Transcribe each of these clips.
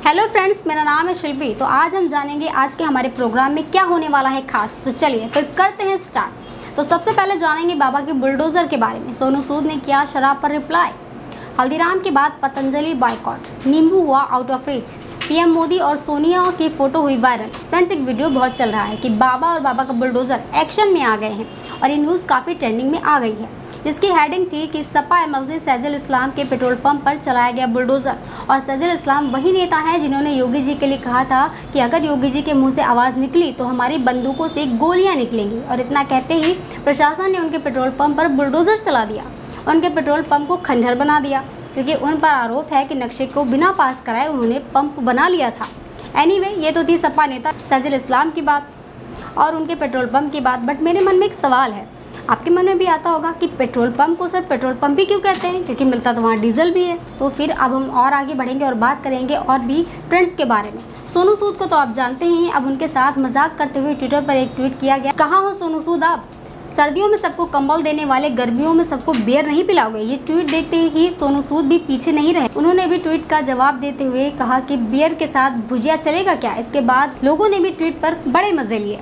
Hello friends, मेरा नाम है शिल्पी। तो आज हम जानेंगे आज के हमारे प्रोग्राम में क्या होने वाला है खास। तो चलिए फिर करते हैं स्टार्ट। तो सबसे पहले जानेंगे बाबा के बुलडोजर के बारे में। सोनू सूद ने किया शराब पर रिप्लाई। हल्दीराम के बाद पतंजलि बॉयकॉट, नींबू हुआ out of reach, PM Modi और सोनिया की फोटो हुई वायरल। फ्रेंड्स, एक वीडियो बहुत चल रहा है कि बाबा और बाबा का बुलडोजर एक्शन में आ गए हैं और ये न्यूज़ काफ़ी ट्रेंडिंग में आ गई है, जिसकी हेडिंग थी कि सपा एमएलसी सैजुल इस्लाम के पेट्रोल पंप पर चलाया गया बुलडोजर। और सैजुल इस्लाम वही नेता हैं जिन्होंने योगी जी के लिए कहा था कि अगर योगी जी के मुंह से आवाज़ निकली तो हमारी बंदूकों से गोलियां निकलेंगी। और इतना कहते ही प्रशासन ने उनके पेट्रोल पंप पर बुलडोजर चला दिया, उनके पेट्रोल पंप को खंडहर बना दिया, क्योंकि उन पर आरोप है कि नक्शे को बिना पास कराए उन्होंने पंप बना लिया था। एनीवे, ये तो थी सपा नेता सैजुल इस्लाम की बात और उनके पेट्रोल पंप की बात। बट मेरे मन में एक सवाल है, आपके मन में भी आता होगा कि पेट्रोल पंप को सिर्फ पेट्रोल पंप ही क्यों कहते हैं, क्योंकि मिलता तो वहाँ डीजल भी है। तो फिर अब हम और आगे बढ़ेंगे और बात करेंगे और भी ट्रेंड्स के बारे में। सोनू सूद को तो आप जानते ही हैं। अब उनके साथ मजाक करते हुए ट्विटर पर एक ट्वीट किया गया। कहाँ हो सोनू सूद आप? सर्दियों में सबको कंबल देने वाले गर्मियों में सबको बियर नहीं पिलाओगे? ये ट्वीट देखते ही सोनू सूद भी पीछे नहीं रहे। उन्होंने भी ट्वीट का जवाब देते हुए कहा कि बियर के साथ भुजिया चलेगा क्या? इसके बाद लोगों ने भी ट्वीट पर बड़े मजे लिए।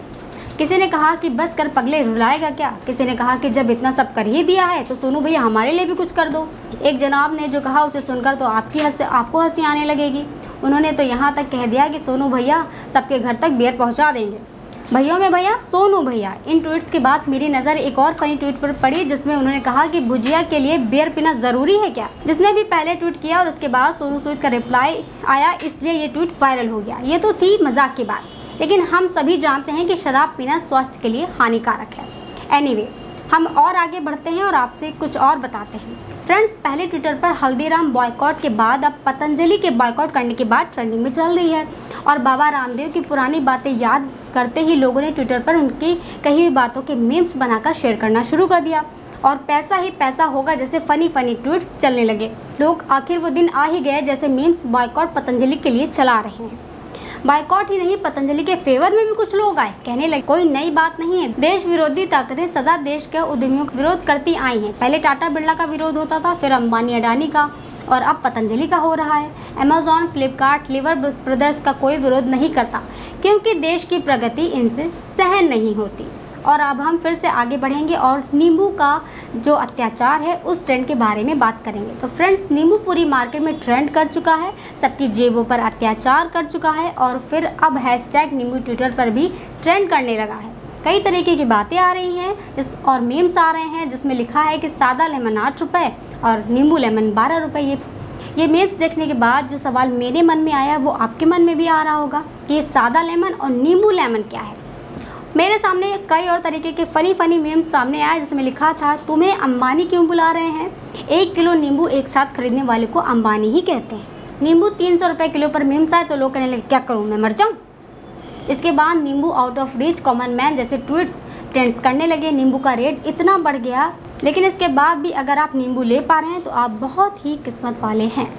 किसी ने कहा कि बस कर पगले, रुलाएगा क्या? किसी ने कहा कि जब इतना सब कर ही दिया है तो सोनू भैया हमारे लिए भी कुछ कर दो। एक जनाब ने जो कहा उसे सुनकर तो आपको हंसी आने लगेगी। उन्होंने तो यहाँ तक कह दिया कि सोनू भैया सबके घर तक बियर पहुँचा देंगे। भैया में भैया, सोनू भैया। इन ट्वीट्स के बाद मेरी नज़र एक और फनी ट्वीट पर पड़ी, जिसमें उन्होंने कहा कि भुजिया के लिए बियर पीना ज़रूरी है क्या? जिसने भी पहले ट्वीट किया और उसके बाद सोनू सूद का रिप्लाई आया, इसलिए ये ट्वीट वायरल हो गया। ये तो थी मजाक की बात, लेकिन हम सभी जानते हैं कि शराब पीना स्वास्थ्य के लिए हानिकारक है। एनीवे, हम और आगे बढ़ते हैं और आपसे कुछ और बताते हैं। फ्रेंड्स, पहले ट्विटर पर हल्दीराम बॉयकॉट के बाद अब पतंजलि के बॉयकॉट करने के बाद ट्रेंडिंग में चल रही है। और बाबा रामदेव की पुरानी बातें याद करते ही लोगों ने ट्विटर पर उनकी कही हुई बातों के मीम्स बनाकर शेयर करना शुरू कर दिया और पैसा ही पैसा होगा जैसे फनी ट्वीट्स चलने लगे। लोग आखिर वो दिन आ ही गए जैसे मीम्स बॉयकॉट पतंजलि के लिए चला रहे हैं। बॉयकॉट ही नहीं, पतंजलि के फेवर में भी कुछ लोग आए। कहने लगे कोई नई बात नहीं है, देश विरोधी ताकतें सदा देश के उद्यमियों का विरोध करती आई हैं। पहले टाटा बिरला का विरोध होता था, फिर अंबानी अडानी का, और अब पतंजलि का हो रहा है। अमेजॉन, फ्लिपकार्ट, लीवर ब्रदर्स का कोई विरोध नहीं करता, क्योंकि देश की प्रगति इनसे सहन नहीं होती। और अब हम फिर से आगे बढ़ेंगे और नींबू का जो अत्याचार है उस ट्रेंड के बारे में बात करेंगे। तो फ्रेंड्स, नींबू पूरी मार्केट में ट्रेंड कर चुका है, सबकी जेबों पर अत्याचार कर चुका है और फिर अब हैशटैग नींबू ट्विटर पर भी ट्रेंड करने लगा है। कई तरीके की बातें आ रही हैं और मीम्स आ रहे हैं जिसमें लिखा है कि सादा लेमन 8 रुपये और नींबू लेमन 12 रुपये। ये मीम्स देखने के बाद जो सवाल मेरे मन में आया वो आपके मन में भी आ रहा होगा कि ये सादा लेमन और नींबू लेमन क्या है। मेरे सामने कई और तरीके के फनी मीम्स सामने आए जिसमें लिखा था, तुम्हें अंबानी क्यों बुला रहे हैं? 1 किलो नींबू एक साथ खरीदने वाले को अंबानी ही कहते हैं। नींबू 300 रुपये किलो पर मीम्स आए तो लोग कहने लगे क्या करूँ, मैं मर जाऊँ? इसके बाद नींबू out of reach, common man जैसे ट्वीट्स ट्रेंड्स करने लगे। नींबू का रेट इतना बढ़ गया, लेकिन इसके बाद भी अगर आप नींबू ले पा रहे हैं तो आप बहुत ही किस्मत वाले हैं।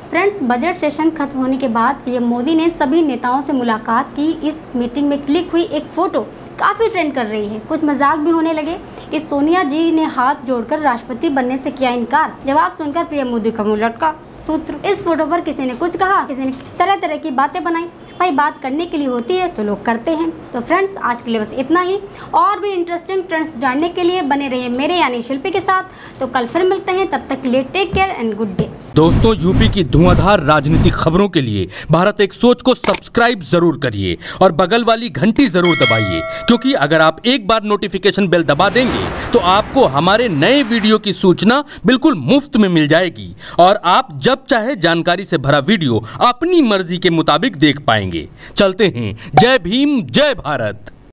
फ्रेंड्स, बजट सेशन खत्म होने के बाद पीएम मोदी ने सभी नेताओं से मुलाकात की। इस मीटिंग में क्लिक हुई एक फ़ोटो काफ़ी ट्रेंड कर रही है। कुछ मजाक भी होने लगे कि सोनिया जी ने हाथ जोड़कर राष्ट्रपति बनने से किया इनकार। जवाब सुनकर पीएम मोदी का मुंह लटका सूत्र। इस फोटो पर किसी ने कुछ कहा, किसी ने तरह तरह की बातें बनाई। भाई, बात करने के लिए होती है तो लोग करते हैं। तो फ्रेंड्स, आज के लिए बस इतना ही। और भी इंटरेस्टिंग ट्रेंड्स जानने के लिए बने रहिए मेरे यानी शिल्पी के साथ। तो कल फिर मिलते हैं, तब तक के लिए take care and good day. दोस्तों, यूपी की धुआंधार राजनीतिक खबरों के लिए भारत एक सोच को सब्सक्राइब जरूर करिए और बगल वाली घंटी जरूर दबाइए, क्योंकि अगर आप एक बार नोटिफिकेशन बेल दबा देंगे तो आपको हमारे नए वीडियो की सूचना बिल्कुल मुफ्त में मिल जाएगी और आप जब चाहे जानकारी से भरा वीडियो अपनी मर्जी के मुताबिक देख पाएंगे। चलते हैं। जय भीम, जय भारत।